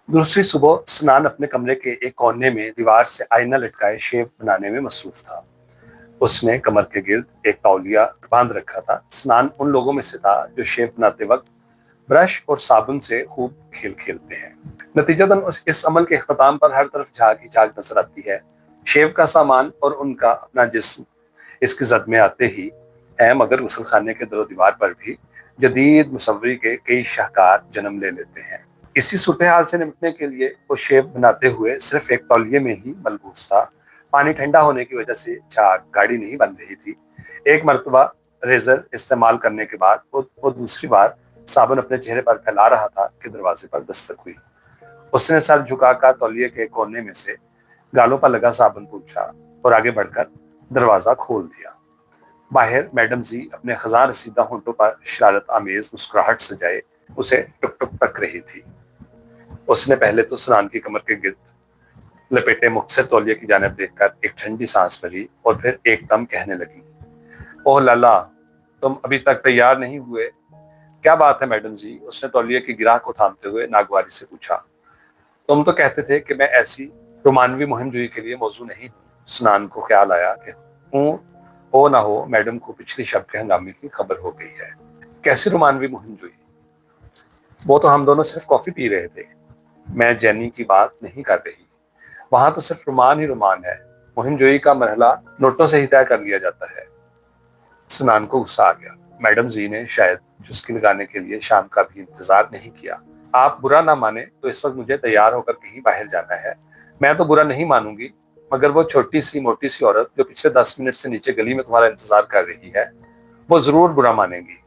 दूसरी सुबह स्नान अपने कमरे के एक कोने में दीवार से आईना लटकाए शेव बनाने में मसरूफ था। उसने कमर के गिर्द एक तौलिया बांध रखा था। स्नान उन लोगों में से था जो शेव बनाते वक्त ब्रश और साबुन से खूब खेल खेलते हैं। नतीजतन इस अमल के इख्तिताम पर हर तरफ झाग ही झाग नजर आती है। शेव का सामान और उनका अपना जिस्म इसकी जद में आते ही है, मगर गुसल खाने के दरो दीवार पर भी जदीद मुसव्वरी के कई शाहकार जन्म ले लेते हैं। इसी सूरत हाल से निपटने के लिए वो शेव बनाते हुए सिर्फ एक तौलिए में ही मलबूस था। पानी ठंडा होने की वजह से झाग गाढ़ी नहीं बन रही थी। एक मरतबा रेजर इस्तेमाल करने के बाद वो दूसरी बार साबुन अपने चेहरे पर फैला रहा था कि दरवाजे पर दस्तक हुई। उसने सर झुकाकर तौलिए के कोने में से गालों पर लगा साबुन पूछा और आगे बढ़कर दरवाजा खोल दिया। बाहर मैडम जी अपने खजान रसीदा होंठों पर शरारत आमेज मुस्कुराहट सजाए उसे टुक टुक तक रही थी। उसने पहले तो स्नान की कमर के गिर्द लपेटे मुखसर तौलिए की जानिब देखकर एक ठंडी सांस भरी और फिर एकदम कहने लगी, ओह लाला, तुम अभी तक तैयार नहीं हुए? क्या बात है मैडम जी? उसने तौलिए की गिराह को थामते हुए नागवारी से पूछा। तुम तो कहते थे कि मैं ऐसी रोमानवी मुहिमजोई के लिए मौजू नहीं हूँ। स्नान को ख्याल आया कि हूँ हो ना हो मैडम को पिछली शब के हंगामे की खबर हो गई है। कैसी रोमानवी मुहिमजोई? वो तो हम दोनों सिर्फ कॉफी पी रहे थे। मैं जैनी की बात नहीं कर रही। वहां तो सिर्फ रुमान ही रुमान है। मुहिमजोई का मरहला नोटों से ही तय कर लिया जाता है। स्नान को गुस्सा आ गया। मैडम जी ने शायद चुस्की लगाने के लिए शाम का भी इंतजार नहीं किया। आप बुरा ना माने तो इस वक्त मुझे तैयार होकर कहीं बाहर जाना है। मैं तो बुरा नहीं मानूंगी, मगर वो छोटी सी मोटी सी औरत जो पिछले 10 मिनट से नीचे गली में तुम्हारा इंतजार कर रही है, वो जरूर बुरा मानेगी।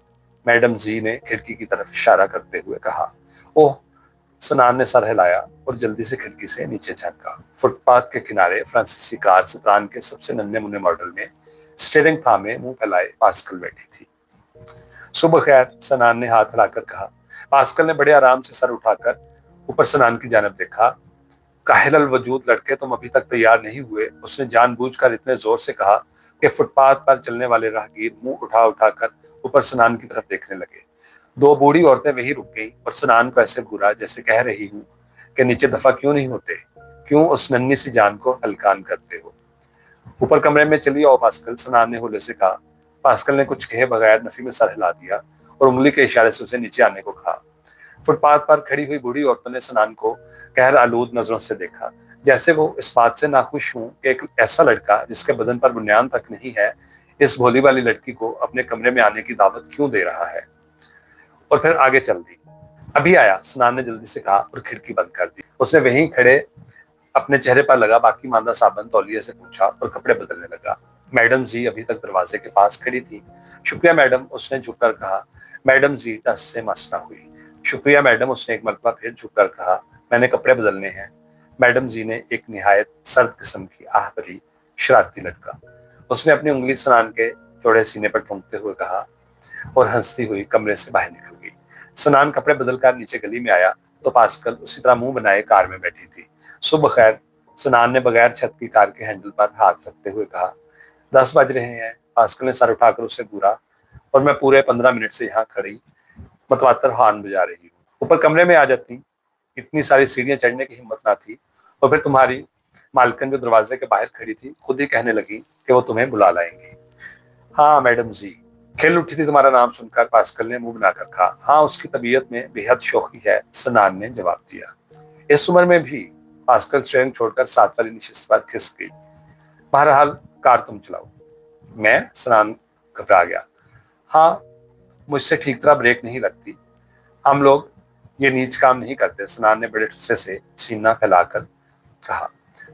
मैडम जी ने खिड़की की तरफ इशारा करते हुए कहा। ओह, सनान ने सर हिलाया और जल्दी से खिड़की से नीचे झांका। फुटपाथ के किनारे फ्रांसीसी कार सतरान के सबसे नन्हे मुन्ने मॉडल में स्टीयरिंग थामे मुंह फैलाए पास्कल बैठी थी। सुबह खैर, सनान ने हाथ हिलाकर कहा। पास्कल ने बड़े आराम से सर उठाकर ऊपर सनान की जानब देखा। काहिल अल वजूद लड़के, तुम अभी तक तैयार नहीं हुए? उसने जानबूझकर इतने जोर से कहा कि फुटपाथ पर चलने वाले राहगीर मुंह उठा उठाकर ऊपर सनान की तरफ देखने लगे। दो बूढ़ी औरतें वहीं रुक गईं और सनान को ऐसे घूरा जैसे कह रही हूं कि नीचे दफा क्यों नहीं होते, क्यों उस नन्ही सी जान को हलकान करते हो। ऊपर कमरे में चली आओ पास्कल, सनान ने होले से कहा। पास्कल ने कुछ कहे बगैर नफी में सर हिला दिया और उंगली के इशारे से उसे नीचे आने को कहा। फुटपाथ पर खड़ी हुई बूढ़ी औरतों ने सनान को कहर आलूद नजरों से देखा, जैसे वो इस बात से नाखुश हूं कि एक ऐसा लड़का जिसके बदन पर बुनियाद तक नहीं है, इस भोली वाली लड़की को अपने कमरे में आने की दावत क्यों दे रहा है। और फिर आगे चल दी। अभी आया, सनान ने जल्दी से कहा और खिड़की बंद कर दी। उसने वहीं खड़े अपने चेहरे पर लगा बाकी मांदा साबुन तौलिए से पूछा और कपड़े बदलने लगा। मैडम जी अभी तक दरवाजे के पास खड़ी थी। शुक्रिया मैडम, उसने झुककर कहा। मैडम जी टस से मस ना हुई। शुक्रिया मैडम, उसने एक मरतबा फिर झुककर कहा। मैंने कपड़े बदलने हैं। मैडम जी ने एक निहायत सर्द किस्म की आह भरी शरारती लटका। उसने अपनी उंगली सनान के चौड़े सीने पर ठूंकते हुए कहा और हंसती हुई कमरे से बाहर निकल गई। सनान कपड़े बदलकर नीचे गली में आया तो पास्कल उसी तरह मुंह बनाए कार में बैठी थी। सुबह खैर, सनान ने बगैर छत की कार के हैंडल पर हाथ रखते हुए कहा। 10 बज रहे हैं। पास्कल ने सर उठाकर उसे घूरा और मैं पूरे 15 मिनट से यहाँ खड़ी मतवातर हार्न बजा रही हूँ। ऊपर कमरे में आ जाती, इतनी सारी सीढ़ियां चढ़ने की हिम्मत ना थी। और फिर तुम्हारी मालकिन जो दरवाजे के बाहर खड़ी थी खुद ही कहने लगी कि वो तुम्हें बुला लाएंगी। हाँ मैडम जी, खिल उठी थी तुम्हारा नाम सुनकर, पास्कल ने मुंह बनाकर कहा। हाँ, उसकी तबीयत में बेहद शौकी है, सनान ने जवाब दिया। इस उम्र में भी? पास्कल स्टीयरिंग छोड़कर साथ वाली नशिस्त पर खिस गई। बहरहाल कार तुम चलाओ। मैं? सनान घबरा गया। हाँ, मुझसे ठीक तरह ब्रेक नहीं लगती। हम लोग ये नीच काम नहीं करते, सनान ने बड़े गुस्से से सीना फैलाकर कहा।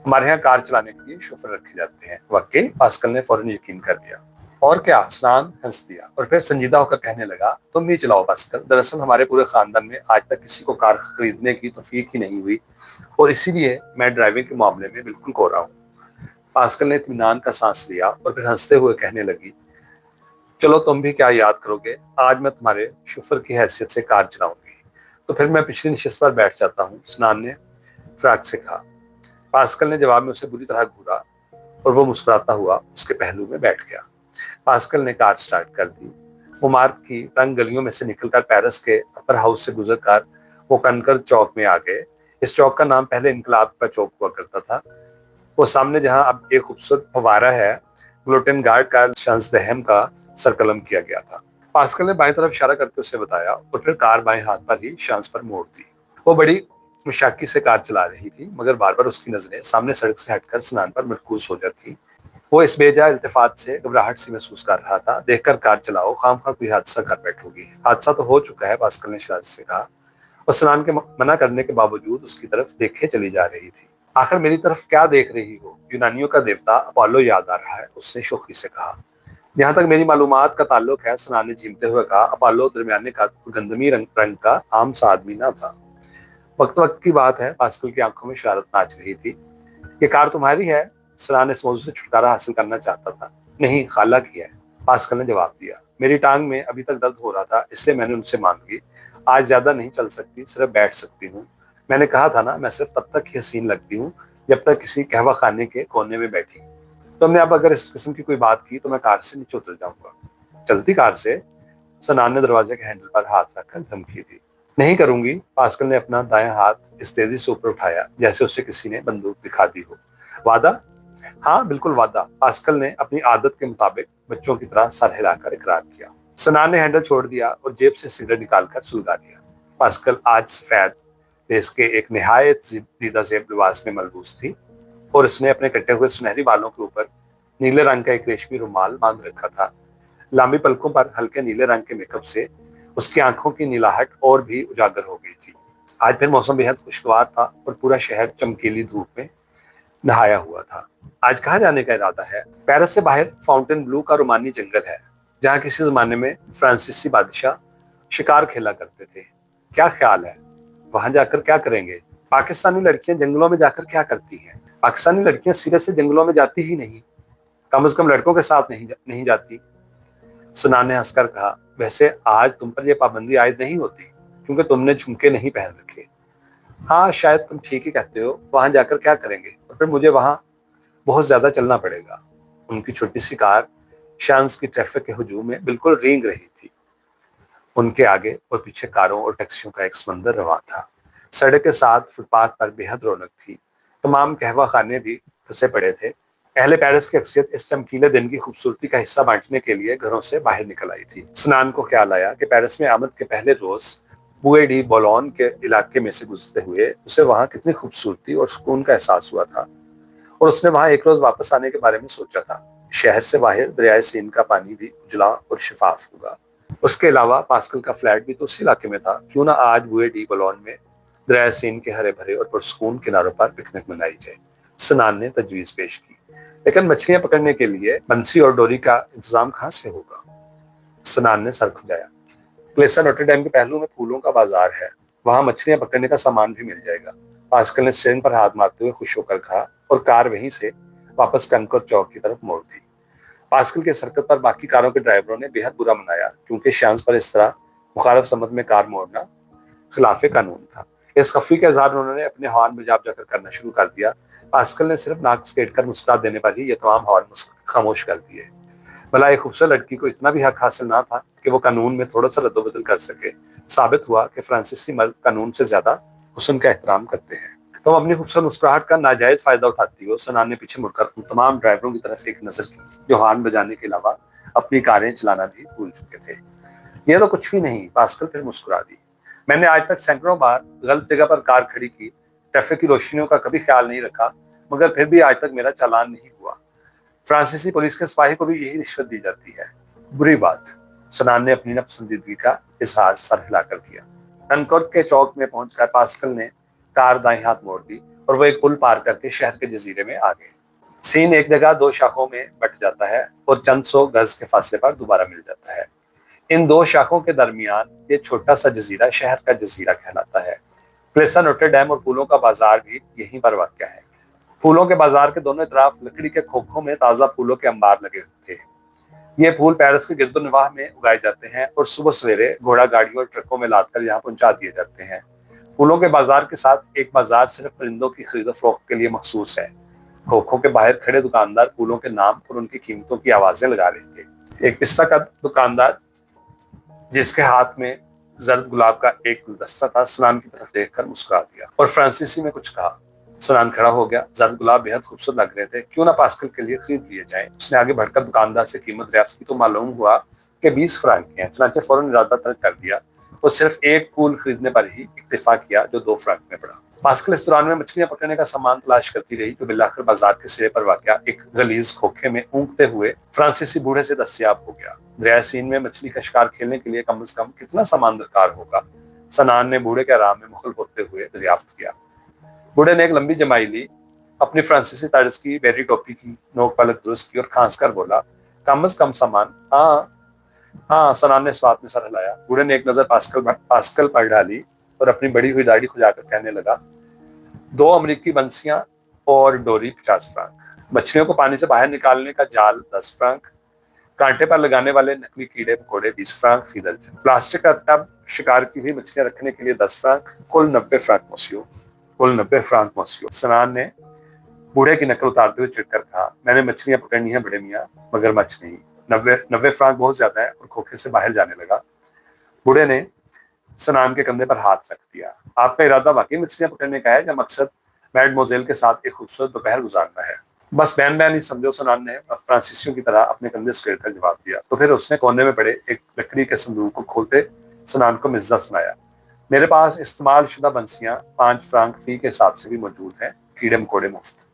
हमारे यहाँ कार चलाने के लिए शोफर रखे जाते हैं। वाकई? पास्कल ने फौरन यकीन कर लिया। और क्या? स्नान हंस दिया और फिर संजीदा होकर कहने लगा। तुम ही चलाओ पास्कल। दरअसल हमारे पूरे खानदान में आज तक किसी को कार खरीदने की तौफीक ही नहीं हुई और इसीलिए मैं ड्राइविंग के मामले में बिल्कुल कोरा हूँ। पास्कल ने इत्मीनान का सांस लिया और फिर हंसते हुए कहने लगी, चलो तुम भी क्या याद करोगे, आज मैं तुम्हारे शोफर की हैसियत से कार चलाऊंगी। तो फिर मैं पिछली नशिस्त पर बैठ जाता हूँ, सनान ने फ्राक से कहा। पास्कल ने जवाब में उसे बुरी तरह घूरा और वो मुस्कुराता हुआ उसके पहलू में बैठ गया। पास्कल ने कार स्टार्ट कर दी। वो मार्ग की तंग गलियों में से निकलकर पेरिस के अपर हाउस से गुजरकर वो कनकर चौक में आ गए। इस चौक का नाम पहले इनकलाब का चौक हुआ करता था। वो सामने जहां अब एक खूबसूरत फवारा है, ग्लोटेन गार्ड का शांसदहम का सरकलम किया गया था। पास्कल ने बाएं तरफ इशारा करके उसे बताया और फिर कार बाएं हाथ पर ही शांस पर मोड़ दी। वो बड़ी मुशाकी से कार चला रही थी, मगर बार बार उसकी नजरें सामने सड़क से हटकर स्नान पर मरकूज हो जाती। वो इस बेजा इल्तिफात से घबराहट सी महसूस कर रहा था। देखकर कार चलाओ, खामखा कोई हादसा कर बैठोगी। हादसा तो हो चुका है, पास्कल ने शरारत से कहा। और स्नान के मना करने के बावजूद उसकी तरफ देखे चली जा रही थी। आखिर मेरी तरफ क्या देख रही हो? यूनानियों का देवता अपोलो याद आ रहा है, उसने शोखी से कहा। जहां तक मेरी मालूमात का ताल्लुक है, स्नान ने झीमते हुए कहा, अपोलो दरमियाने का गंदमी रंग का आम सा आदमी ना था। वक्त वक्त की बात है, पास्कल की आंखों में शरारत नाच रही थी। ये कार तुम्हारी है? स्नान इस मौजूद से छुटकारा हासिल करना चाहता था। नहीं, खाला की है, पास्कल ने जवाब दिया। मेरी टांग में अभी तक दर्द हो रहा था, इसलिए मैंने उनसे मांग ली। आज ज्यादा नहीं चल सकती, सिर्फ बैठ सकती हूँ। मैंने कहा था ना, मैं सिर्फ तब तक ही हसीन लगती हूँ जब तक किसी कहवा खाने के कोने में बैठी। तुमने अब अगर इस किस्म की कोई बात की तो मैं कार से नीचे उतर जाऊंगा। चलती कार से? सनान ने दरवाजे के हैंडल पर हाथ रखकर धमकी दी। नहीं करूंगी। पास्कल ने अपना दायां हाथ इस तेजी से ऊपर उठाया जैसे उसे किसी ने बंदूक दिखा दी हो। वादा? हाँ बिल्कुल वादा। पास्कल ने अपनी आदत के मुताबिक बच्चों की तरह सर हिलाकर इकरार किया। सनान ने हैंडल छोड़ दिया और जेब से सिगरेट निकालकर सुलगा दिया। पास्कल आज सफेद देश के एक निहायत दीदा जेब लिबास में मलबूस थी और उसने अपने कटे हुए सुनहरी बालों के ऊपर नीले रंग का एक रेशमी रुमाल बांध रखा था। लंबी पलकों पर हल्के नीले रंग के मेकअप से उसकी आंखों की नीलाहट और भी उजागर हो गई थी। आज फिर मौसम बेहद खुशगवार था और पूरा शहर चमकीली धूप में नहाया हुआ था। आज कहाँ जाने का इरादा है? पेरिस से बाहर फाउंटेन ब्लू का रोमानी जंगल है, जहाँ किसी जमाने में फ्रांसीसी बादशाह शिकार खेला करते थे। क्या ख्याल है? वहां जाकर क्या करेंगे? पाकिस्तानी लड़कियां जंगलों में जाकर क्या करती हैं? पाकिस्तानी लड़कियां सिरे से जंगलों में जाती ही नहीं, कम से कम लड़कों के साथ नहीं जाती। सनान ने हंसकर कहा, वैसे आज तुम पर यह पाबंदी आयद नहीं होती क्योंकि तुमने झुमके नहीं पहन रखे। हाँ शायद तुम ठीक ही कहते हो। वहां जाकर क्या करेंगे? और फिर मुझे वहां बहुत ज्यादा चलना पड़ेगा। उनकी छोटी सी कार शांस की ट्रैफिक के हुजूम में बिल्कुल रेंग रही थी। उनके आगे और पीछे कारों और टैक्सियों का एक समंदर रवा था। सड़क के साथ फुटपाथ पर बेहद रौनक थी। तमाम कहवा खाने भी फंसे पड़े थे। अहले पेरिस की अक्सरियत इस चमकीले दिन की खूबसूरती का हिस्सा बांटने के लिए घरों से बाहर निकल आई थी। स्नान को ख्याल आया कि पेरिस में आमद के पहले रोज बुए डी बोलोन के इलाके में से गुजरते हुए उसे वहां कितनी खूबसूरती और सुकून का एहसास हुआ था, और उसने वहां एक रोज वापस आने के बारे में सोचा था। शहर से बाहर दरियाए सीन का पानी भी उजला और शफाफ होगा। उसके अलावा पास्कल का फ्लैट भी तो उसी इलाके में था। क्यों ना आज बुए डी बोलोन में दरियाए सीन के हरे भरे और पुरसकून किनारों पर पिकनिक मनाई जाए। सनान ने तजवीज पेश की, लेकिन मछलियां पकड़ने के लिए बंसी और डोरी का इंतजाम कहाँ से होगा? सनान ने सर खुजाया। क्लेसा नोटरडेम के पहलू में फूलों का बाजार है, वहां मछलियां पकड़ने का सामान भी मिल जाएगा। पास्कल ने स्टेरिंग पर हाथ मारते हुए खुश होकर कहा और कार वहीं से वापस कनकोर चौक की तरफ मोड़ दी। पास्कल के हरकत पर बाकी कारों के ड्राइवरों ने बेहद बुरा मनाया, क्योंकि शांस पर इस तरह मुखालिफ समत में कार मोड़ना खिलाफ कानून था। इस खफी का इजहार उन्होंने अपने हॉर्न बजा जाकर करना शुरू कर दिया। पास्कल ने सिर्फ नाक सेट कर मुस्कुरा देने पर ही ये तमाम हॉर्न खामोश कर दिए। भला एक खूबसूरत लड़की को इतना भी हक हासिल ना था कि वो कानून में थोड़ा सा रद्दोबदल कर सके। साबित हुआ कि फ्रांसीसी मर्द कानून से ज्यादा हुस्न का एहतराम करते हैं। तुम अपनी खूबसूरत मुस्कुराहट का नाजायज फायदा उठाती हो। सनान ने पीछे मुड़कर उन तमाम ड्राइवरों की तरफ एक नजर की जो हॉर्न बजाने के अलावा अपनी कारें चलाना भी भूल चुके थे। यह तो कुछ भी नहीं। पास्कल फिर मुस्कुरा दी। मैंने आज तक सैकड़ों बार गलत जगह पर कार खड़ी की, ट्रैफिक की रोशनियों का कभी ख्याल नहीं रखा, मगर फिर भी आज तक मेरा चालान नहीं हुआ। फ्रांसीसी पुलिस के सिपाही को भी यही रिश्वत दी जाती है। बुरी बात। सनान ने अपनी नापसंदीदगी का इजहार सर हिलाकर किया। कनकॉर्ड के चौक में पहुंचकर पास्कल ने कार दाएं हाथ मोड़ दी और वो एक पुल पार करके शहर के जजीरे में आ गए। सीन एक जगह दो शाखों में बट जाता है और चंद सौ गज के फासले पर दोबारा मिल जाता है। इन दो शाखों के दरमियान ये छोटा सा जजीरा शहर का जजीरा कहलाता है। क्लेसा नोटरडेम और फूलों का बाजार भी यहीं पर वाक़या है। फूलों के बाजार के दोनों तरफ लकड़ी के खोखों में ताजा फूलों के अंबार लगे होते हैं। ये फूल पेरिस के गिरदोनवाह में उगाए जाते हैं और सुबह सवेरे घोड़ा गाड़ियों और ट्रकों में लादकर यहाँ पहुंचा दिए जाते हैं। फूलों के बाजार के साथ एक बाजार सिर्फ परिंदों की खरीदो फरोख्त के लिए मखसूस है। खोखों के बाहर खड़े दुकानदार फूलों के नाम और उनकी कीमतों की आवाजें लगा रहे थे। एक पिस्ता का दुकानदार जिसके हाथ में जर्द गुलाब का एक गुलदस्ता था। सनान की तरफ देखकर मुस्कुरा दिया और फ्रांसीसी में कुछ कहा। सनान खड़ा हो गया। जर्द गुलाब बेहद खूबसूरत लग रहे थे, क्यों ना पास्कल के लिए खरीद लिए जाए। उसने आगे बढ़कर दुकानदार से कीमत दरियाफ्त की तो मालूम हुआ कि 20 फ्रांक के हैं। चनाचे फौरन इरादा तर्क कर दिया और सिर्फ एक फूल खरीदने पर ही इत्तेफाक किया जो 2 फ्रांक में पड़ा। पास्कल इस दौरान में मछलियां पकड़ने का सामान तलाश करती रही जो बिलाखिर बाजार के सिरे पर वाक़या एक गलीज खोखे में ऊँगते हुए फ्रांसीसी बूढ़े से दस्तयाब हो गया। दरिया सीन में मछली का शिकार खेलने के लिए कम से कम कितना सामान दरकार होगा, सनान ने बूढ़े के आराम में मुखल होते हुए दरियाफ्त किया। बूढ़े ने एक लंबी जमाई ली, अपनी फ्रांसीसी तर्ज की बेरी टोपी की नोक पलक दुरुस्त की और खांस कर बोला, कम से कम सामान। हाँ हाँ, सनान ने इस बात में सर हिलाया। बूढ़े ने एक नजर पास्कल पर डाली और अपनी बड़ी हुई दाढ़ी खुजाकर कहने लगा, 2 अमेरिकी बंसियां और डोरी 50 फ्रांक, मछलियों को पानी से बाहर निकालने का जाल 10 फ्रांक, कांटे पर लगाने वाले नकली कीड़े पकौड़े 20 फ्रांक फी दर्जन, प्लास्टिक का टब शिकार की हुई मछलियां रखने के लिए 10 फ्रांक, कुल 90 फ्रांक मोसियो, कुल 90 फ्रांक मोसियो। सनान ने बूढ़े की नकल उतारते हुए चिढ़कर कहा, मैंने मछलियां पकड़नी है बड़े मियाँ, मगरमच्छ नहीं। 90 फ्रांक बहुत ज्यादा है। और खोखे से बाहर जाने लगा। बूढ़े ने सनान के कंधे पर हाथ रख दिया। आपका इरादा वाकई मछलियां पकड़ने का है या मकसद मैडमोजेल के साथ एक खूबसूरत दोपहर गुजारना है? बस बैन बैन ही समझो, सनान ने फ्रांसीसियों की तरह अपने कंधे स्क्रेट कर जवाब दिया। तो फिर उसने कोने में पड़े एक लकड़ी के संदूक को खोलते सनान को मिर्जा सुनाया। मेरे पास इस्तेमाल शुदा बंसियां 5 फ्रांक फी के हिसाब से भी मौजूद हैं, कीड़े मकोड़े मुफ्त।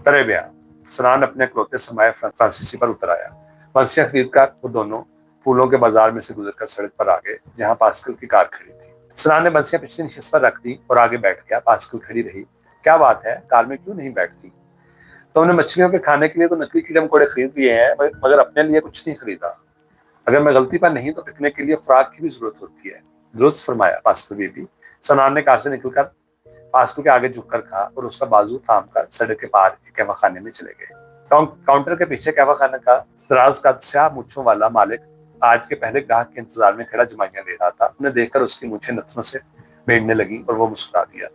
तरे बयां, सनान अपने इकलौते सरमाए फ्रांसीसी पर उतर आया। बंसियां खरीद कर वो दोनों फूलों के बाजार में से गुजरकर सड़क पर आ गए जहां पास्कल की कार खड़ी थी। सनान ने बंसियां पिछली नशिस्त पर रख दी और आगे बैठ गया। पास्कल खड़ी रही। क्या बात है, कार में क्यों नहीं बैठती? तुमने मछलियों के खाने के लिए तो नकली कीड़े मकोड़े खरीद लिए हैं, मगर अपने लिए कुछ नहीं खरीदा। अगर मैं गलती पर नहीं तो पिकने के लिए खुराक की भी जरूरत होती है। दुरुस्त फरमाया पास्कल बीबी। सनान ने कार से निकलकर पास्कल के आगे झुककर कहा और उसका बाजू थाम कर सड़क के पार एक कहवा खाने में चले गए। काउंटर के पीछे कहवा खाने का दराज का स्याह मूंछों वाला मालिक आज के पहले ग्राहक के इंतजार में खड़ा जमाइयां ले रहा था। उन्हें देखकर उसकी मूंछें नथनों से भिड़ने लगी और वो मुस्कुरा दिया।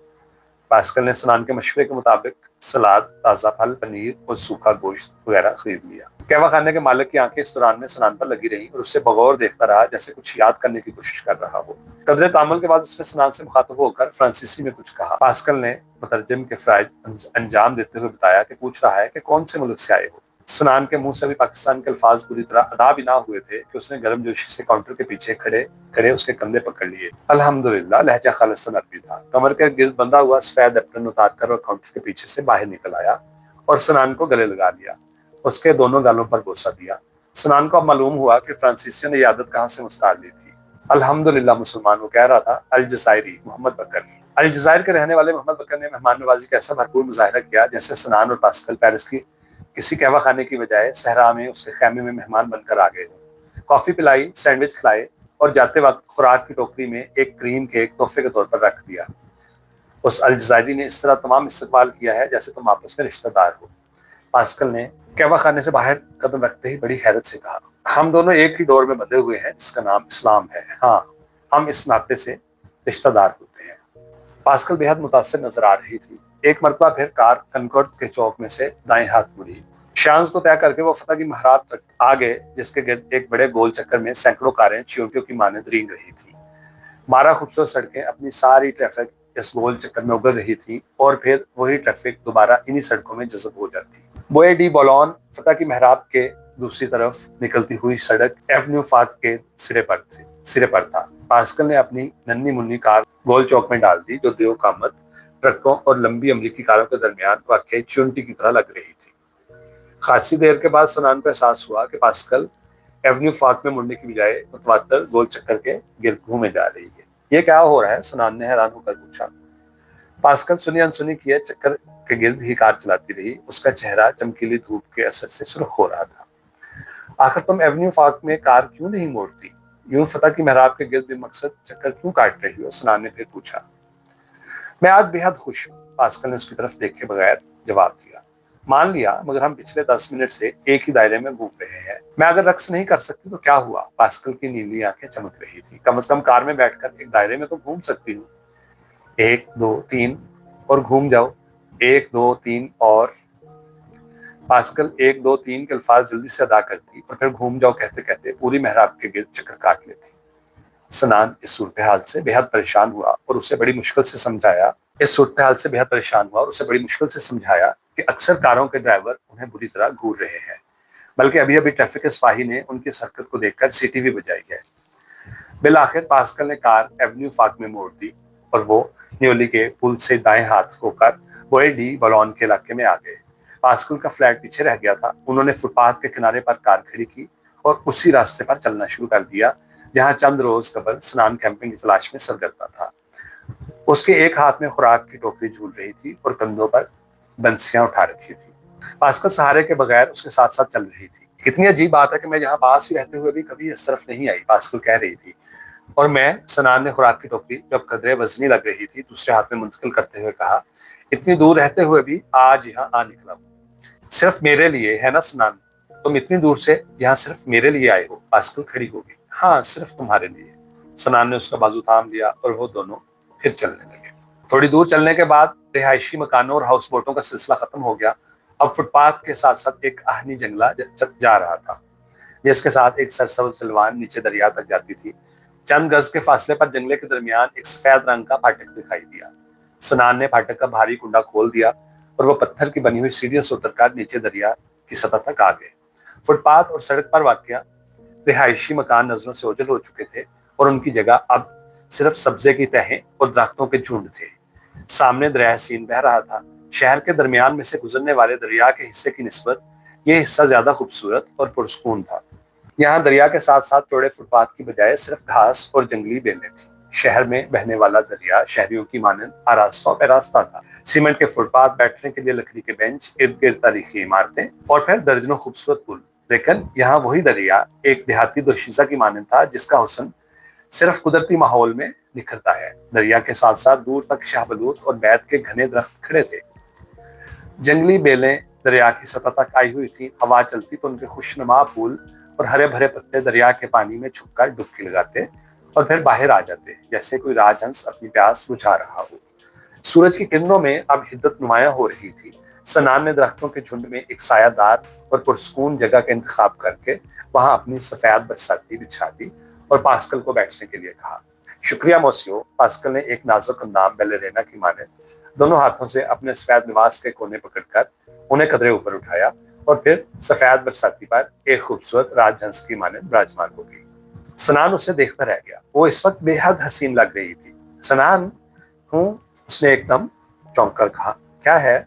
पास्कल ने सनान के मशवरे के मुताबिक सलाद, ताजा फल, पनीर और सूखा गोश्त वगैरह खरीद लिया। कहवा खाने के मालिक की आंखें इस दौरान में सनान पर लगी रही और उससे बगौर देखता रहा जैसे कुछ याद करने की कोशिश कर रहा हो। कदरे तामुल के बाद उसने सनान से मुखातब होकर फ्रांसीसी में कुछ कहा। पास्कल ने मुतरजम के फराइज अंजाम देते हुए बताया कि पूछ रहा है कि कौन से मुल्क से आए हो। सनान के मुंह से भी पाकिस्तान के अल्फाज पूरी तरह अदा भी ना हुए थे कि उसने गर्मजोशी से काउंटर के पीछे खड़े उसके कंधे पकड़ लिए। अल्हम्दुलिल्लाह, लहजा खालिस्तान अरबी था। कमर के गिर्द बंधा हुआ सफेद एप्रन उतार कर और काउंटर के पीछे से बाहर निकल आया और सनान को गले लगा लिया। उसके दोनों गालों पर बोसा दिया। सनान को अब मालूम हुआ कि फ्रांसीसियों ने ये आदत कहाँ से मुस्तार ली थी। अल्हम्दुलिल्लाह मुसलमान, वो कह रहा था। अल जज़ायरी मोहम्मद बकर। अल जज़ायर के रहने वाले मोहम्मद बकर ने मेहमान नवाजी का ऐसा भरपूर मुजाहिरा किया जैसे सनान और पास्कल पेरिस की किसी कहवा खाने की बजाय सहरा में उसके खैमे में मेहमान बनकर आ गए हों। कॉफी पिलाई, सैंडविच खिलाए और जाते वक्त खुराक की टोकरी में एक क्रीम केक तोहफे के तौर पर रख दिया। उस अल जज़ायरी ने इस तरह तमाम इस्तकबाल किया है जैसे तुम आपस में रिश्तेदार हो। पास्कल ने कहवा खाने से बाहर कदम रखते ही बड़ी हैरत से कहा, हम दोनों एक ही डोर में बंधे हुए हैं जिसका नाम इस्लाम है। हाँ, हम इस नाते से रिश्तेदार होते हैं। पास्कल बेहद मुतासिर नजर आ रही थी। एक मरतबा फिर कार कनकॉर्ड के चौक में से दाएं हाथ मुड़ी। शांस को तय करके वो फतह की महराब तक आ गए जिसके गिर्द एक बड़े गोल चक्कर में सैकड़ों कारें चींटियों की मानद रेंग रही थी। 12 खूबसूरत सड़कें अपनी सारी ट्रैफिक इस गोल चक्कर में उगल रही थी और फिर वही ट्रैफिक दोबारा इन्हीं सड़कों में जज़ब हो जाती। बोए डी बॉलोन फतह की महराब के दूसरी तरफ निकलती हुई सड़क एवेन्यू फाक के सिरे पर था। पास्कल ने अपनी नन्ही मुन्नी कार गोल चौक में डाल दी जो देव कामत ट्रकों और लंबी अमरीकी कारों के दरमियान वाकई चुनटी की तरह लग रही थी। खासी देर के बाद सनान को एहसास हुआ कि पास्कल एवेन्यू फाक में मुड़ने की बजाय मुतवातर गोल चक्कर के गिर्द घूमे जा रही है। ये क्या हो रहा है? सनान ने हैरान होकर पूछा। पास्कल सुनी अनसुनी किए चक्कर के गिर्द ही कार चलाती रही। उसका चेहरा चमकीली धूप के असर से सुर्ख हो रहा था। आखिर तुम एवेन्यू फाक में कार क्यों नहीं मोड़ती? यूं फतह की महराब के गिर्द बेमकसद चक्कर क्यों काट रही हो? सनान ने फिर पूछा। मैं आज बेहद खुश हूँ, पास्कल ने उसकी तरफ देखे बगैर जवाब दिया। मान लिया, मगर हम पिछले 10 मिनट से एक ही दायरे में घूम रहे हैं। मैं अगर रक्स नहीं कर सकती तो क्या हुआ? पास्कल की नीली आंखें चमक रही थी। कम से कम कार में बैठकर एक दायरे में तो घूम सकती हूँ। 1 2 3 और घूम जाओ। 1 2 3 और। पास्कल 1 2 3 के अल्फाज जल्दी से अदा करती और फिर घूम जाओ कहते कहते पूरी महराब के गिर्द चक्कर काट लेती। सनान इस सूरत-ए-हाल से बेहद परेशान हुआ और उसे बड़ी मुश्किल से समझाया कि अक्सर कारों के ड्राइवर उन्हें बुरी तरह घूर रहे हैं, बल्कि अभी अभी ट्रैफिक के सिपाही ने उनकी इस हरकत को देखकर सीटी भी बजाई है। बिलाखिर पास्कल ने कार एवेन्यू फाक में मोड़ दी और वो न्योली के पुल से दाएं हाथ होकर बोए डी बलौन के इलाके में आ गए। पास्कल का फ्लैट पीछे रह गया था। उन्होंने फुटपाथ के किनारे पर कार खड़ी की और उसी रास्ते पर चलना शुरू कर दिया जहां चंद रोज कबल सनान कैंपिंग की तलाश में सरगर्दा था। उसके एक हाथ में खुराक की टोकरी झूल रही थी और कंधों पर बंसियां उठा रखी थी। पास्कल सहारे के बगैर उसके साथ साथ चल रही थी। कितनी अजीब बात है कि मैं यहाँ पास ही रहते हुए भी कभी इस तरफ नहीं आई, पास्कल कह रही थी। और मैं, सनान ने खुराक की टोकरी जब कदरे वजनी लग रही थी दूसरे हाथ में मुंतकिल करते हुए कहा, इतनी दूर रहते हुए भी आज यहाँ आ निकला हूँ। सिर्फ मेरे लिए, है ना सनान? तुम इतनी दूर से यहाँ सिर्फ मेरे लिए आए हो? पास्कल खड़ी हो गई। हाँ, सिर्फ तुम्हारे लिए। सनान ने उसका बाजू थाम लिया और वो दोनों फिर चलने लगे। थोड़ी दूर चलने के बाद रिहायशी मकानों और हाउस बोटों का सिलसिला खत्म हो गया। अब फुटपाथ के साथ साथ एक आहनी जंगला जा रहा था, जिसके साथ एक सरसब्ज ढलवान नीचे दरिया तक जाती थी। चंद गज के फासले पर जंगले के दरमियान एक सफेद रंग का फाटक दिखाई दिया। सनान ने फाटक का भारी कुंडा खोल दिया और वो पत्थर की बनी हुई सीढ़ियों से उतरकर नीचे दरिया की सतह तक आ गए। फुटपाथ और सड़क पर वाक़या रिहायशी मकान नजरों से ओझल हो चुके थे और उनकी जगह अब सिर्फ सब्जे की तहें और दरख्तों के झुंड थे। सामने दरिया सीन बह रहा था। शहर के दरमियान में से गुजरने वाले दरिया के हिस्से की निस्बत यह हिस्सा ज्यादा खूबसूरत और पुरसकून था। यहाँ दरिया के साथ साथ चौड़े फुटपाथ की बजाय सिर्फ घास और जंगली बेलें थी। शहर में बहने वाला दरिया शहरियों की मानंद आरास्तों पे रास्ता था। सीमेंट के फुटपाथ, बैठने के लिए लकड़ी के बेंच, इर्द गिर्द तारीखी इमारतें और फिर दर्जनों खूबसूरत पुल। लेकिन यहाँ वही दरिया एक देहाती दोशीजा की मानंद था जिसका हुस्न सिर्फ कुदरती माहौल में निखरता है। दरिया के साथ साथ दूर तक शाहबलूत और बैत के घने दरख्त खड़े थे। जंगली बेलें दरिया की सतह तक आई हुई थी। हवा चलती तो उनके खुशनुमा फूल और हरे भरे पत्ते दरिया के पानी में छुपकर डुबकी लगाते और फिर बाहर आ जाते, जैसे कोई राजहंस अपनी प्यास बुझा रहा हो। सूरज की किरणों में अब हिद्दत नुमाया हो रही थी। सनान ने दरख्तों के झुंड में एक सायादार और पुरसकून जगह का इंतखाब करके वहां अपनी सफेद बरसाती बिछा दी और पास्कल को बैठने के लिए कहा। शुक्रिया मोसियो। पास्कल ने एक नाजुक अंदाम बैलेरिना की माने दोनों हाथों से अपने सफेद लिबास के कोने पकड़कर उन्हें कदरे ऊपर उठाया और फिर सफेद बरसाती पर एक खूबसूरत राजहंस की माने विराजमान हो गई। सनान उसे देखता रह गया। वो इस वक्त बेहद हसीन लग रही थी। सनान हूँ, उसने एकदम चौंक कर कहा। क्या है?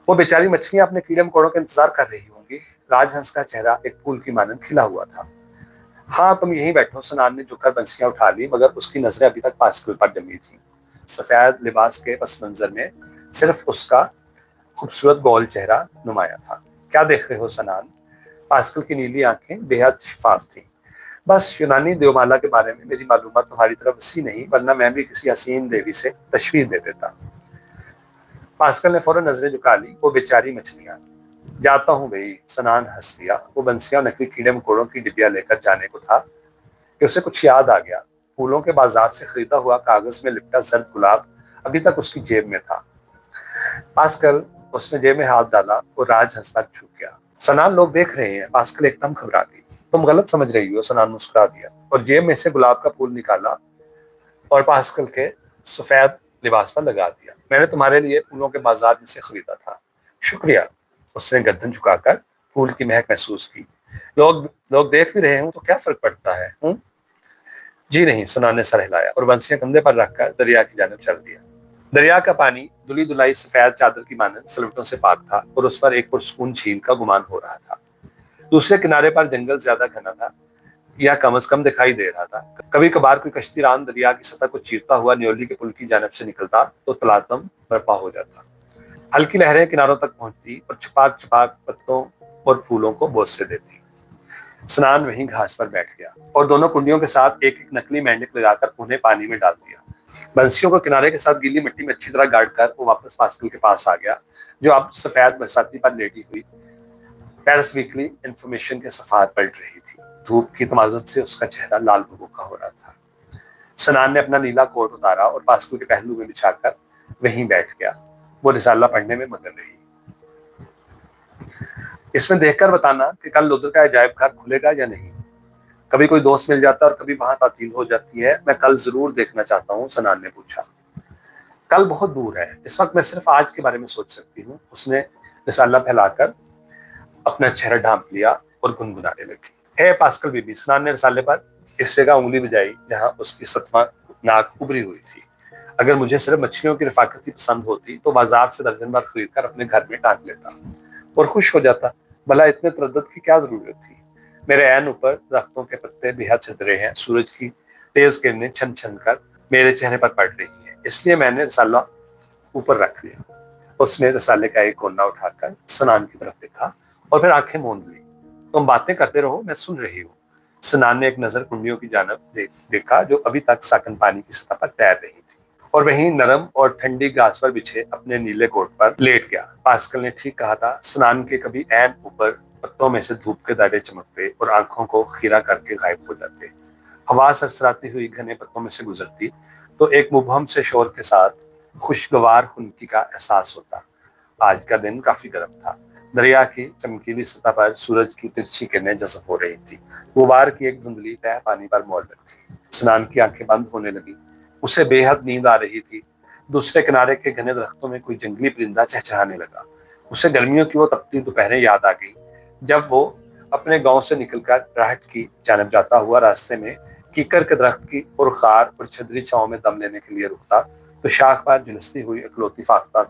वो बेचारी मछलियां अपने कीड़े मकोड़ों का इंतजार कर रही होंगी। राजहंस का चेहरा एक फूल की मानंद खिला हुआ था। हाँ, तुम यहीं बैठो। सनान ने झुककर बंसियां उठा ली, मगर उसकी नजरें अभी तक पास्कल पर जमी थी। सफेद लिबास के पस मंजर में सिर्फ उसका खूबसूरत गोल चेहरा नुमाया था। क्या देख रहे हो सनान? पास्कल की नीली आंखें बेहद शफाफ थीं। बस यूनानी देवमाला के बारे में मेरी मालूमात तुम्हारी तरफ वसी नहीं, वरना मैं भी किसी हसीन देवी से तशवीर दे देता। पास्कल ने फौरन नजरें झुका ली। वो बेचारी मछलियां। जाता हूँ भाई, सनान हंस दिया। वो बंसियां नकली कीड़े मकोड़ों की डिबिया लेकर जाने को था कि उसे कुछ याद आ गया। फूलों के बाजार से खरीदा हुआ कागज में लिपटा जर्द गुलाब अभी तक उसकी जेब में था। पास्कल, उसने जेब में हाथ डाला और राजहंस पर झुक गया। सनान, लोग देख रहे हैं। पास्कल एकदम घबरा गई। तुम गलत समझ रही हो। सनान मुस्कुरा दिया और जेब में से गुलाब का फूल निकाला और पास्कल के सफेद लिबास पर लगा दिया। मैंने तुम्हारे लिए फूलों के बाजार में से खरीदा था। शुक्रिया। उसने गर्दन झुकाकर फूल की महक महसूस की। लोग लोग देख भी रहे हूं तो क्या फर्क पड़ता है? जी नहीं। सनान ने सर हिलाया और बंसियां कंधे पर रखकर दरिया की जानिब चल दिया। दरिया का पानी धुली धुलाई सफेद चादर की मानंद सलवटों से पाक था और उस पर एक पुरसकून झील का गुमान हो रहा था। दूसरे किनारे पर जंगल ज्यादा घना था या कम से कम दिखाई दे रहा था। कभी कभार कोई कश्तीरान दरिया की सतह को चीरता हुआ न्योली के पुल की जानिब से निकलता तो तलातम बर्पा हो जाता। हल्की लहरें किनारों तक पहुंचती और छपाक छपाक पत्तों और फूलों को बोझ से देती। सनान वहीं घास पर बैठ गया और दोनों कुंडियों के साथ एक एक नकली मेंढक लगाकर उन्हें पानी में डाल दिया। बंसियों को किनारे के साथ गीली मिट्टी में अच्छी तरह गाड़ कर वो वापस पास्कल के पास आ गया, जो अब सफेद बरसाती पर लेटी हुई पेरिस वीकली इंफॉर्मेशन के सफात पलट रही थी। धूप की तमाज़त से उसका चेहरा लाल भभूका हो रहा था। सनान ने अपना नीला कोट उतारा और पास्कल के पहलू में बिछाकर वहीं बैठ गया। वो रिसाला पढ़ने में मगन रही। इसमें देखकर बताना कि कल लुधर का अजायब घर खुलेगा या नहीं। کبھی کوئی دوست مل جاتا ہے اور کبھی وہاں تعطیل ہو جاتی ہے. میں کل ضرور دیکھنا چاہتا ہوں, سنان نے پوچھا. کل بہت دور ہے, اس وقت میں صرف آج کے بارے میں سوچ سکتی ہوں. اس نے رسالہ پھیلا کر اپنا چہرہ ڈھانپ لیا اور گنگنانے لگی. اے پاسکل بی بی, سنان نے رسالے پر اس جگہ انگلی بجائی جہاں اس کی ستما ناک ابری ہوئی تھی. اگر مجھے صرف مچھلیوں کی رفاقتی پسند ہوتی تو بازار سے درجن بھر خرید کر اپنے گھر میں ٹانگ لیتا اور خوش ہو جاتا. بھلا اتنے تردد کی کیا ضرورت تھی؟ میرے عین اوپر درختوں کے پتے بے حد چدرے ہیں, سورج کی تیز کرنیں چھن چھن کر میرے چہرے پر پڑ رہی ہیں, اس لیے میں نے رسالہ اوپر رکھ لیا. اس نے رسالے کا ایک کونا اٹھا کر سنان کی طرف دیکھا اور پھر آنکھیں موند لی. تم باتیں کرتے رہو, میں سن رہی ہوں. سنان نے ایک نظر کنڈیوں کی جانب دیکھا جو ابھی تک ساکن پانی کی سطح پر تیر رہی تھی, اور وہیں نرم اور ٹھنڈی گھاس پر بچھے اپنے نیلے کوٹ پر لیٹ گیا. پاسکل نے ٹھیک کہا تھا. سنان کے کبھی عین اوپر پتوں میں سے دھوپ کے دائرے چمکتے اور آنکھوں کو خیرہ کر کے غائب ہو جاتے. ہوا سرسراتی ہوئی گھنے پتوں میں سے گزرتی تو ایک مبہم سے شور کے ساتھ خوشگوار خنکی کا احساس ہوتا. آج کا دن کافی گرم تھا. دریا کی چمکیلی سطح پر سورج کی ترچھی کرنیں جذب ہو رہی تھی. غبار کی ایک دھندلی تہ پانی پر معلق تھی. سنان کی آنکھیں بند ہونے لگی. اسے بے حد نیند آ رہی تھی. دوسرے کنارے کے گھنے درختوں میں کوئی جنگلی پرندہ چہچہانے لگا. اسے گرمیوں کی وہ تپتی دوپہریں یاد آ گئی جب وہ اپنے گاؤں سے نکل کر راہٹ کی جانب جاتا ہوا راستے میں کیکر کے درخت کی پرخار اور چھدری چھاؤں میں دم لینے کے لیے رکتا تو شاخ پر جھلستی ہوئی اکلوتی فاختہ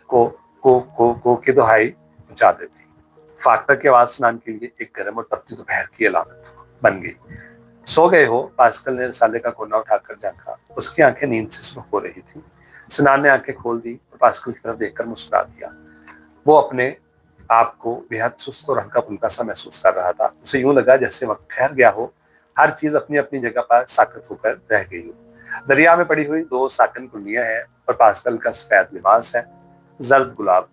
کو کی دہائی پہنچا دیتی. فاختہ کی آواز سنان کے لیے ایک گرم اور تپتی دوپہر کی علامت بن گئی. سو گئے ہو؟ پاسکل نے رسالے کا کونا اٹھا کر جھانکا. اس کی آنکھیں نیند سے سرخ ہو رہی تھی. سنان نے آنکھیں کھول دی اور پاسکل کی طرف دیکھ کر مسکرا دیا. وہ اپنے آپ کو بے حد سست اور ہلکا پھلکا سا محسوس کر رہا تھا. اسے یوں لگا جیسے وقت ٹھہر گیا ہو, ہر چیز اپنی اپنی جگہ پر ساکت ہو کر رہ گئی ہو. دریا میں پڑی ہوئی 2 ساکن کنڈیاں ہیں اور پاسکل کا سفید لباس ہے, زرد گلاب.